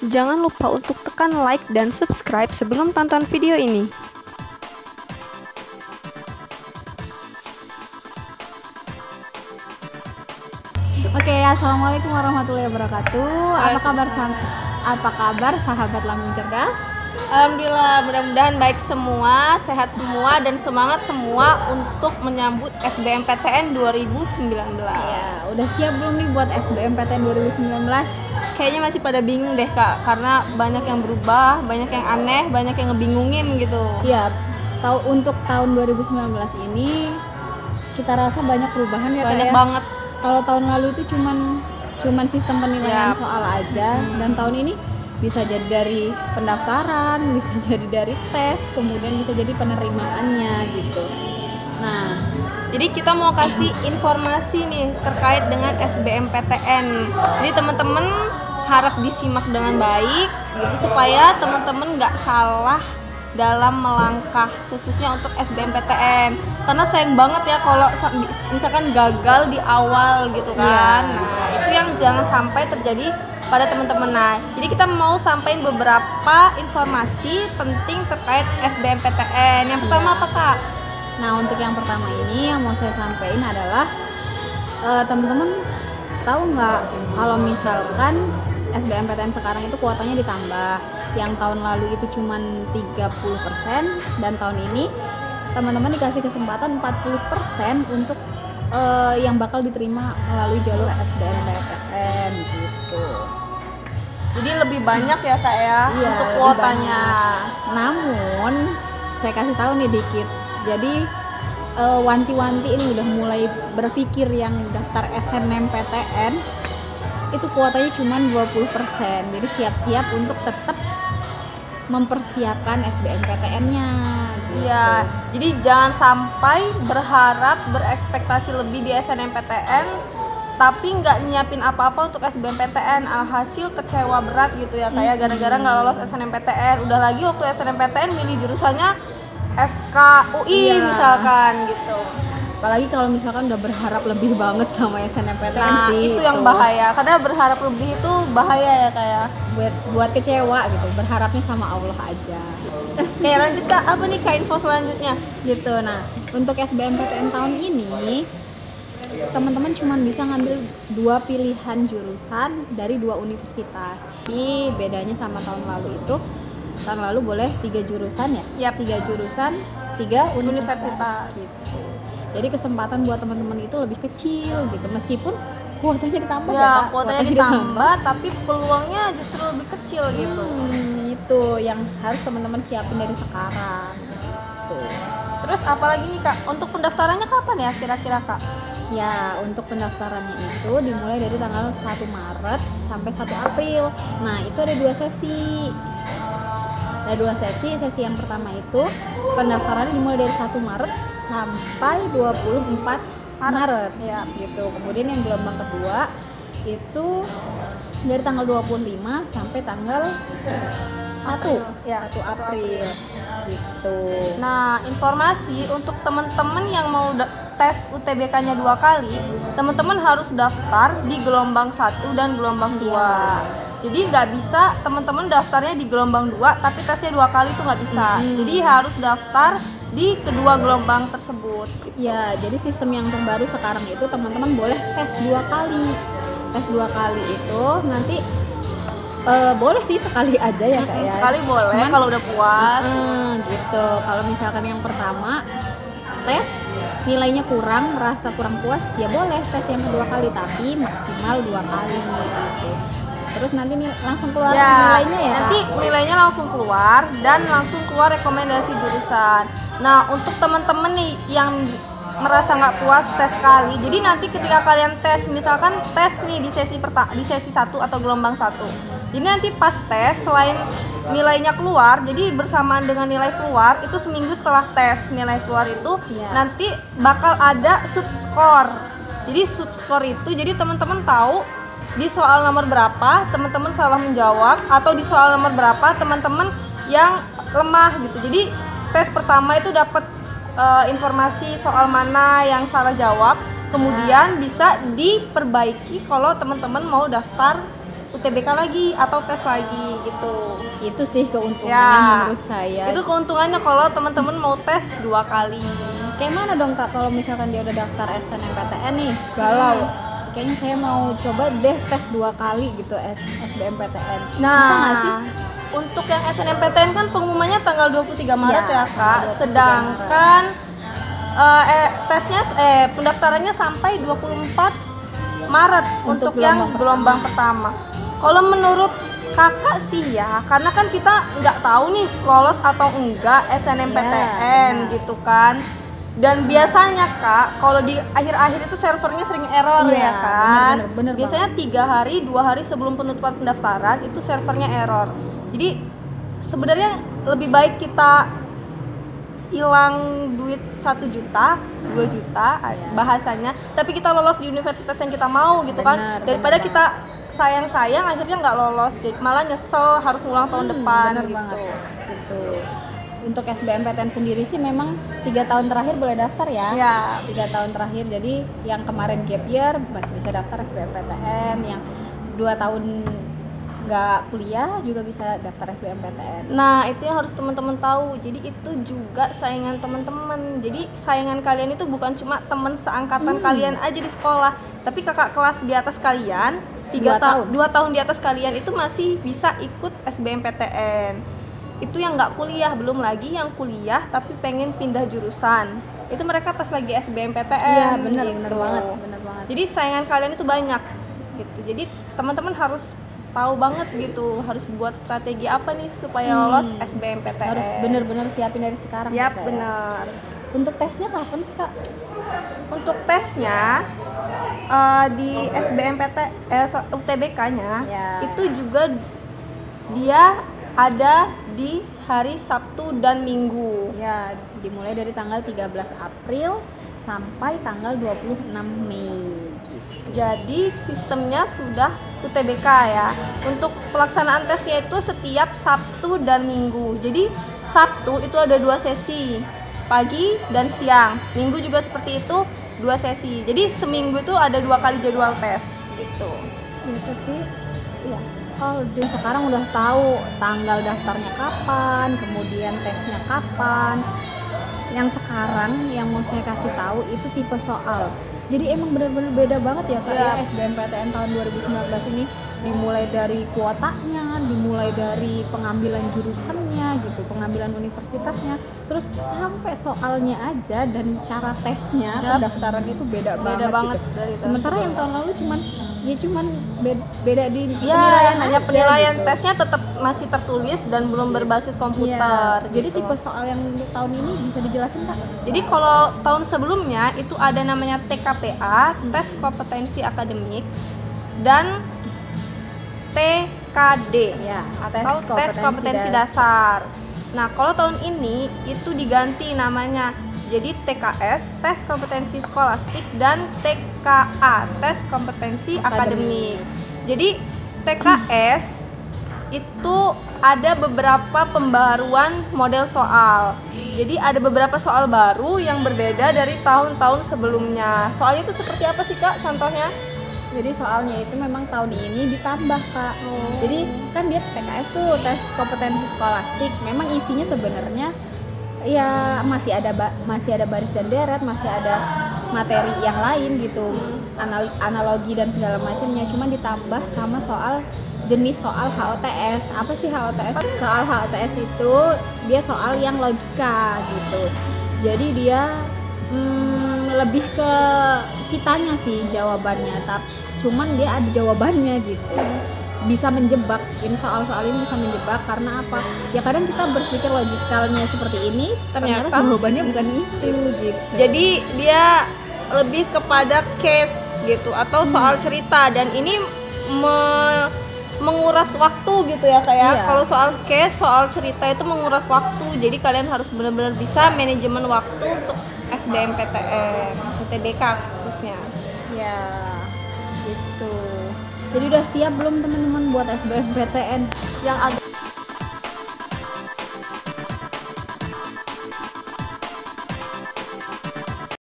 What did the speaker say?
Jangan lupa untuk tekan like dan subscribe sebelum tonton video ini. Oke, assalamualaikum warahmatullahi wabarakatuh. Apa kabar sahabat Lambung Cerdas? Alhamdulillah, mudah-mudahan baik semua, sehat semua, dan semangat semua untuk menyambut SBMPTN 2019. Ya, udah siap belum nih buat SBMPTN 2019? Kayaknya masih pada bingung deh Kak, karena banyak yang berubah, banyak yang aneh, banyak yang ngebingungin gitu. Ya, untuk tahun 2019 ini kita rasa banyak perubahan ya Kak. Banyak ya? banget. Kalau tahun lalu itu cuman sistem penilaian soal aja, dan tahun ini bisa jadi dari pendaftaran, bisa jadi dari tes, kemudian bisa jadi penerimaannya gitu. Nah, jadi kita mau kasih informasi nih terkait dengan SBMPTN. Jadi teman-teman harap disimak dengan baik gitu supaya teman-teman nggak salah dalam melangkah khususnya untuk SBMPTN. Karena sayang banget ya kalau misalkan gagal di awal gitu kan. Nah, itu yang jangan sampai terjadi pada teman-teman. Nah, jadi kita mau sampaikan beberapa informasi penting terkait SBMPTN. Yang pertama apa Kak? Nah, untuk yang pertama ini yang mau saya sampaikan adalah teman-teman tahu nggak kalau misalkan SBMPTN sekarang itu kuotanya ditambah. Yang tahun lalu itu cuma 30%, dan tahun ini teman-teman dikasih kesempatan 40% untuk yang bakal diterima melalui jalur SBMPTN gitu. Jadi lebih banyak ya Kak ya, Iya, untuk kuotanya. Namun saya kasih tahu nih dikit. Jadi wanti-wanti ini udah mulai berpikir yang daftar SNMPTN itu kuotanya cuma 20%. Jadi siap-siap untuk tetap mempersiapkan SBMPTN-nya gitu. Iya, jadi jangan sampai berharap berekspektasi lebih di SNMPTN tapi nggak nyiapin apa-apa untuk SBMPTN, alhasil kecewa berat gitu ya kayak gara-gara nggak lolos SNMPTN. Udah lagi waktu SNMPTN milih jurusannya FKUI misalkan gitu. Apalagi kalau misalkan udah berharap lebih banget sama SNMPTN Nah, sih itu yang bahaya. Karena berharap lebih itu bahaya ya kayak. Buat kecewa gitu. Berharapnya sama Allah aja. Oke, lanjut Kak. Apa nih Kak info selanjutnya? Gitu. Nah, untuk SBMPTN tahun ini teman-teman cuma bisa ngambil 2 pilihan jurusan dari 2 universitas. Ini bedanya sama tahun lalu itu. Tahun lalu boleh 3 jurusan ya? 3 jurusan, 3 universitas. Gitu. Jadi kesempatan buat teman-teman itu lebih kecil gitu, meskipun kuotanya ditambah ya kuotanya ditambah tapi peluangnya justru lebih kecil gitu. Itu yang harus teman-teman siapin dari sekarang gitu. Terus apalagi nih Kak, untuk pendaftarannya kapan ya kira-kira Kak? Ya, untuk pendaftarannya itu dimulai dari tanggal 1 Maret sampai 1 April. Nah, itu ada 2 sesi. Ada 2 sesi. Sesi yang pertama itu pendaftarannya dimulai dari 1 Maret sampai 24 Maret ya gitu. Kemudian yang gelombang kedua itu dari tanggal 25 sampai tanggal 1 April gitu. Nah, informasi untuk teman-teman yang mau tes UTBK-nya 2 kali, teman-teman harus daftar di gelombang 1 dan gelombang 2. Jadi nggak bisa teman-teman daftarnya di gelombang 2 tapi tesnya 2 kali itu nggak bisa. Jadi harus daftar di kedua gelombang tersebut gitu. Ya, jadi sistem yang terbaru sekarang itu teman-teman boleh tes 2 kali. Tes 2 kali itu nanti boleh sih sekali aja ya Kak ya. Sekali boleh kalau udah puas. Gitu. Kalau misalkan yang pertama tes nilainya kurang, merasa kurang puas, ya boleh tes yang kedua kali tapi maksimal 2 kali gitu. Terus nanti langsung keluar nilainya ya nanti Kak? Nilainya langsung keluar dan langsung keluar rekomendasi jurusan. Nah, untuk teman-teman nih yang merasa nggak puas tes kali, jadi nanti ketika kalian tes, misalkan tes nih di sesi 1 atau gelombang 1, jadi nanti pas tes selain nilainya keluar, jadi bersamaan dengan nilai keluar itu seminggu setelah tes nilai keluar itu nanti bakal ada subskor. Jadi subskor itu jadi teman-teman tahu di soal nomor berapa teman-teman salah menjawab, atau di soal nomor berapa teman-teman yang lemah gitu. Jadi tes pertama itu dapat informasi soal mana yang salah jawab, kemudian bisa diperbaiki kalau teman-teman mau daftar UTBK lagi atau tes lagi gitu. Itu sih keuntungannya Ya, menurut saya. itu keuntungannya kalau teman-teman mau tes 2 kali. Kayak mana dong Kak kalau misalkan dia udah daftar SNMPTN nih, galau. Kayaknya saya mau coba deh tes 2 kali gitu SBMPTN. Bisa nggak sih? Nah, untuk yang SNMPTN kan pengumumannya tanggal 23 Maret Ya, ya Kak. 23 Sedangkan tesnya pendaftarannya sampai 24 Maret untuk yang gelombang pertama. Kalau menurut Kakak sih ya, karena kan kita nggak tahu nih lolos atau enggak SNMPTN Ya. gitu kan. Dan biasanya Kak, kalau di akhir-akhir itu servernya sering error Iya, ya kan. bener Biasanya 2 hari sebelum penutupan pendaftaran itu servernya error. Jadi sebenarnya lebih baik kita hilang duit 1 juta, 2 juta bahasanya, tapi kita lolos di universitas yang kita mau gitu kan, Bener, daripada bener kita sayang-sayang akhirnya nggak lolos, jadi malah nyesel harus ngulang tahun depan Bener gitu. banget. Gitu. Untuk SBMPTN sendiri sih memang 3 tahun terakhir boleh daftar ya. Ya, 3 tahun terakhir, jadi yang kemarin gap year masih bisa daftar SBMPTN, yang 2 tahun nggak kuliah juga bisa daftar SBMPTN. nah itu yang harus teman-teman tahu. Jadi itu juga saingan teman-teman. Jadi saingan kalian itu bukan cuma teman seangkatan kalian aja di sekolah, tapi kakak kelas di atas kalian, 2 tahun di atas kalian itu masih bisa ikut SBMPTN. Itu yang nggak kuliah, belum lagi yang kuliah tapi pengen pindah jurusan. Itu mereka tes lagi SBMPTN. Iya, benar gitu. banget. Jadi saingan kalian itu banyak gitu. Jadi teman-teman harus tahu banget gitu, harus buat strategi apa nih supaya lolos SBMPTN. Harus bener-bener siapin dari sekarang. Yap, gitu ya. benar. Untuk tesnya kapan sih Kak? Untuk tesnya di UTBK-nya Ya. itu juga dia ada di hari Sabtu dan Minggu. Ya, dimulai dari tanggal 13 April sampai tanggal 26 Mei gitu. Jadi sistemnya sudah UTBK ya. Untuk pelaksanaan tesnya itu setiap Sabtu dan Minggu. Jadi Sabtu itu ada 2 sesi, pagi dan siang. Minggu juga seperti itu, 2 sesi. Jadi seminggu itu ada 2 kali jadwal tes gitu. Ya, tapi ya kalau dia sekarang udah tahu tanggal daftarnya kapan, kemudian tesnya kapan. Yang sekarang yang mau saya kasih tahu itu tipe soal. Jadi emang benar-benar beda banget ya Kak ya SBMPTN tahun 2019 ini, dimulai dari kuotanya, dimulai dari pengambilan jurusannya gitu, pengambilan universitasnya, terus sampai soalnya aja dan cara tesnya pendaftaran itu beda banget gitu. dari tes. Sementara yang tahun lalu cuman beda di Ya, penilaian hanya aja penilaian gitu. tesnya tetap masih tertulis dan belum berbasis komputer. Iya, jadi gitu. tipe soal yang untuk tahun ini bisa dijelasin Kak? Jadi kalau tahun sebelumnya itu ada namanya TKPA, tes kompetensi akademik, dan TKD Ya, atau tes kompetensi dasar. Nah, kalau tahun ini itu diganti namanya. Jadi TKS, tes kompetensi skolastik, dan TKA, tes kompetensi akademik. Jadi TKS itu ada beberapa pembaruan model soal. Jadi ada beberapa soal baru yang berbeda dari tahun-tahun sebelumnya. Soalnya itu seperti apa sih Kak contohnya? Jadi soalnya itu memang tahun ini ditambah Kak. Jadi kan dia TKS tuh tes kompetensi skolastik. Memang isinya sebenarnya ya masih ada baris dan deret, masih ada materi yang lain gitu, analogi dan segala macamnya. Cuma ditambah sama jenis soal HOTS. Apa sih HOTS? Soal HOTS itu dia soal yang logika gitu. Jadi dia lebih ke kitanya sih jawabannya, tapi cuman dia ada jawabannya gitu. Bisa menjebak, ini soal-soal ini bisa menjebak karena apa? Ya kadang kita berpikir logikalnya seperti ini, ternyata jawabannya bukan itu gitu. Jadi dia lebih kepada case gitu atau soal cerita, dan ini menguras waktu gitu ya kayak. Iya. Kalau soal case, soal cerita itu menguras waktu. Jadi kalian harus benar-benar bisa manajemen waktu untuk SBMPTN, UTBK khususnya. Ya, gitu. Jadi udah siap belum teman-teman buat SBMPTN? Yang agak